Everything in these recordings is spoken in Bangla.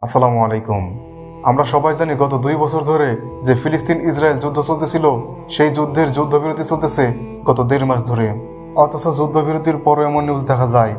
আসসালামু আলাইকুম। আমরা সবাই জানি গত 2 বছর ধরে যে ফিলিস্তিন ইসরায়েল যুদ্ধ চলতেছিল, সেই যুদ্ধের যুদ্ধবিরতি চলতেছে গত 1.5 মাস ধরে। অথচ যুদ্ধবিরতির পরও এমন নিউজ দেখা যায়,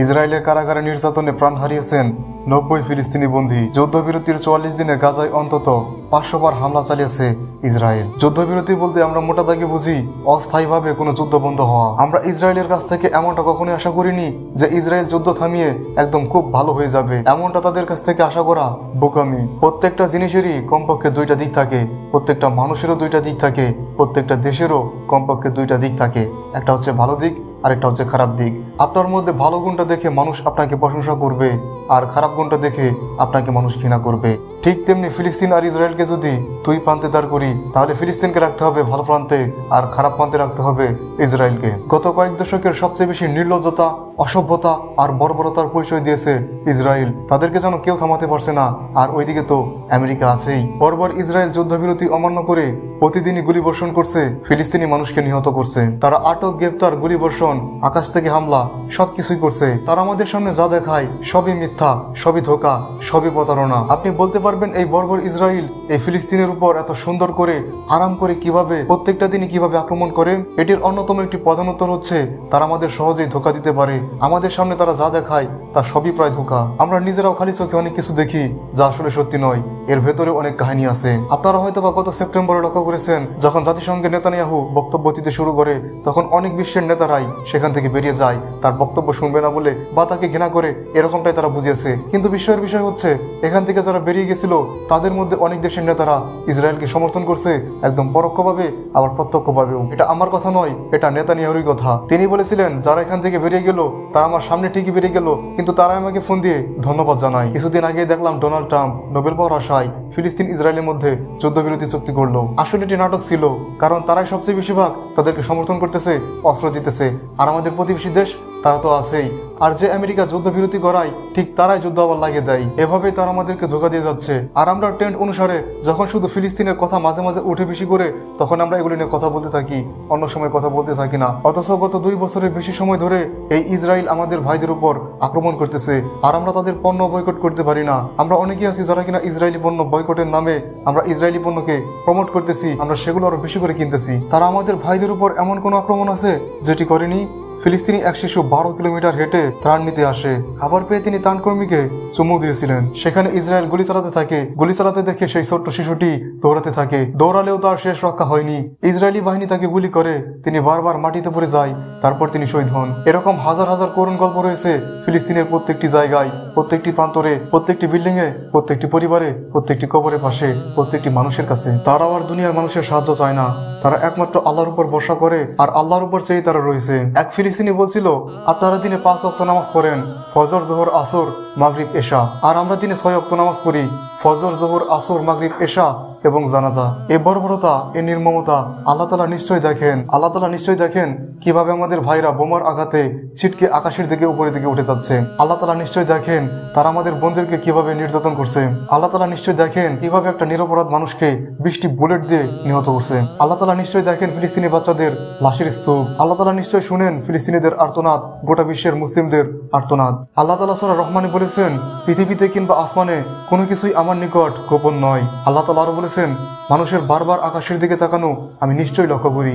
ইসরায়েলের কারাগারে নির্যাতনে প্রাণ হারিয়েছেন 90 ফিলিস্তিনি বন্দী। যুদ্ধবিরতির 44 দিনে গাজায় অন্তত 500 বার হামলা চালিয়েছে ইসরায়েল। যুদ্ধবিরতি বলতে আমরা মোটা দাগে বুঝি অস্থায়ীভাবে কোনো যুদ্ধ বন্ধ হওয়া। আমরা ইসরায়েলের কাছ থেকে এমনটা কখনোই আশা করিনি যে ইসরায়েল যুদ্ধ থামিয়ে একদম খুব ভালো হয়ে যাবে। এমনটা তাদের কাছ থেকে আশা করা বোকামি। প্রত্যেকটা জিনিসেরই কমপক্ষে 2টা দিক থাকে, প্রত্যেকটা মানুষেরও 2টা দিক থাকে, প্রত্যেকটা দেশেরও কমপক্ষে 2টা দিক থাকে। একটা হচ্ছে ভালো দিক, আরেকটা হচ্ছে খারাপ দিক। আপনার মধ্যে ভালো গুণটা দেখে মানুষ আপনাকে প্রশংসা করবে, আর খারাপ গুণটা দেখে আপনাকে মানুষ ঘৃণা করবে। ঠিক তেমনি ফিলিস্তিন আর ইসরায়েলকে যদি 2 প্রান্তে দাঁড় করি, তাহলে ফিলিস্তিনকে রাখতে হবে ভালো প্রান্তে, আর খারাপ প্রান্তে রাখতে হবে ইসরায়েলকে। গত কয়েক দশকের সবচেয়ে বেশি নির্লজ্জতা, অসভ্যতা আর বর্বরতার পরিচয় দিয়েছে ইসরায়েল। তাদেরকে যেন কেউ থামাতে পারছে না। আর ওইদিকে তো আমেরিকা আছেই। বর্বর ইসরায়েল যুদ্ধবিরতি অমান্য করে প্রতিদিনই গুলিবর্ষণ করছে, ফিলিস্তিনি মানুষকে নিহত করছে। তারা আটক, গ্রেপ্তার, গুলিবর্ষণ, আকাশ থেকে হামলা সবকিছুই করছে। তারা আমাদের সামনে যা দেখায় সবই মিথ্যা, সবই ধোঁকা, সবই প্রতারণা। আপনি বলতে পারবেন এই বর্বর ইসরায়েল এই ফিলিস্তিনের উপর এত সুন্দর করে আরাম করে কিভাবে প্রত্যেকটা দিনই কিভাবে আক্রমণ করে? এটির অন্যতম একটি প্রধান উত্তর হচ্ছে তারা আমাদের সহজেই ধোঁকা দিতে পারে। আমাদের সামনে তারা যা দেখায় তা সবই প্রায় ধোঁকা। আমরা নিজেরাও খালি চোখে অনেক কিছু দেখি যা আসলে সত্যি নয়। এর ভেতরে অনেক কাহিনী আছে। আপনারা হয়তো বা গত সেপ্টেম্বরে লক্ষ্য করেছেন, যখন জাতিসংঘের নেতানিয়াহু বক্তব্য দিতে শুরু করে, তখন অনেক বিশ্বের নেতারাই সেখান থেকে বেরিয়ে যায়। তার বক্তব্য শুনবে না বলে বা তাকে ঘৃণা করে, এরকমটাই তারা বুঝিয়েছে। কিন্তু বিশ্বের বিষয় হচ্ছে, এখান থেকে যারা বেরিয়ে গেছিল তাদের মধ্যে অনেক দেশের নেতারা ইসরায়েলকে সমর্থন করছে, একদম পরোক্ষভাবে আবার প্রত্যক্ষভাবেও। এটা আমার কথা নয়, এটা নেতানিয়াহুরই কথা। তিনি বলেছিলেন, যারা এখান থেকে বেরিয়ে গেল তারা আমার সামনে ঠিকই বেরিয়ে গেল, কিন্তু তারা আমাকে ফোন দিয়ে ধন্যবাদ জানায়। কিছুদিন আগে দেখলাম ডোনাল্ড ট্রাম্প নোবেল পাওয়ার আশায় ফিলিস্তিন ইসরায়েলের মধ্যে যুদ্ধবিরতি চুক্তি করলো। আসলে এটি নাটক ছিল, কারণ তারাই সবচেয়ে বেশিরভাগ তাদেরকে সমর্থন করতেছে, অস্ত্র দিতেছে। আর আমাদের প্রতিবেশী দেশ তারা তো আছেই। আর যে আমেরিকা যুদ্ধবিরতি করায়, ঠিক তারাই যুদ্ধ আবার লাগিয়ে দেয়। এভাবেই তারা আমাদেরকে ধোঁকা দিয়ে যাচ্ছে। আর আমরা ট্রেন্ড অনুসারে যখন শুধু ফিলিস্তিনের কথা মাঝে মাঝে উঠে বেশি করে, তখন আমরা এগুলি নিয়ে কথা বলতে থাকি, অন্য সময় কথা বলতে থাকি না। অথচ গত 2 বছরের বেশি সময় ধরে এই ইসরায়েল আমাদের ভাইদের উপর আক্রমণ করতেছে, আর আমরা তাদের পণ্য বয়কট করতে পারি না। আমরা অনেকেই আছি যারা কিনা ইসরায়েলি পণ্য বয়কটের নামে আমরা ইসরায়েলি পণ্যকে প্রমোট করতেছি, আমরা সেগুলো আরো বেশি করে কিনতেছি। তারা আমাদের ভাইদের উপর এমন কোন আক্রমণ আছে যেটি করেনি? ফিলিস্তিনি এক শিশু 12 কিলোমিটার হেঁটে ত্রাণ নিতে আসে। খাবার পেয়ে তিনি ত্রাণকর্মীকে চুমু দিয়েছিলেন। সেখানে ইসরায়েল গুলি চালাতে থাকে। গুলি চালাতে দেখে সেই ছোট্ট শিশুটি দৌড়াতে থাকে। দৌড়ালেও তার শেষ রক্ষা হয়নি। ইসরায়েলি বাহিনী তাকে গুলি করে, তিনি বারবার মাটিতে পড়ে যায়, তারপর তিনি শহীদ হন। এরকম হাজার হাজার করুণ গল্প রয়েছে ফিলিস্তিনের প্রত্যেকটি জায়গায়, প্রত্যেকটি প্রান্তরে, প্রত্যেকটি বিল্ডিং এ, প্রত্যেকটি পরিবারে, প্রত্যেকটি কবরের পাশে, প্রত্যেকটি মানুষের কাছে। তারাও আর দুনিয়ার মানুষের সাহায্য চায় না, তারা একমাত্র আল্লাহর উপর ভরসা করে, আর আল্লাহর উপর চেয়ে তারা রয়েছে। এক ফিলিস্তিনি বলছিল, আপনারা দিনে 5 ওয়াক্ত নামাজ পড়েন, ফজর, জোহর, আসর, মাগরিব, এশা। আর আমরা দিনে 6 ওয়াক্ত নামাজ পড়ি, ফজর, জোহর, আসর, মাগরিব, এশা এবং জানাজা। এই বর্বরতা, এই নির্মমতা আল্লাহ তাআলা নিশ্চয় দেখেন। আল্লাহ তাআলা নিশ্চয় দেখেন কিভাবে আমাদের ভাইরা বোমার আঘাতে ছিটকে আকাশের দিকে উপরের দিকে উঠে যাচ্ছে। আল্লাহ তাআলা নিশ্চয় দেখেন তারা আমাদের বোনদেরকে কিভাবে নির্যাতন করছে। আল্লাহ তাআলা নিশ্চয় দেখেন কিভাবে একটা নিরপরাধ মানুষকে 20টি বুলেট দিয়ে নিহত করছে। আল্লাহ তাআলা নিশ্চয় দেখেন ফিলিস্তিনি বাচ্চাদের লাশের স্তূপ। আল্লাহ তাআলা নিশ্চয় শুনেন ফিলিস্তিনিদের আর্তনাদ, গোটা বিশ্বের মুসলিমদের আর্তনাদ। আল্লাহ তাআলা সূরা রহমানে বলেছেন, পৃথিবীতে কিংবা আসমানে কোনো কিছুই আমার নিকট গোপন নয়। আল্লাহ তাআলা আরো বলেছেন, মানুষের বারবার আকাশের দিকে তাকানো আমি নিশ্চয়ই লক্ষ্য করি।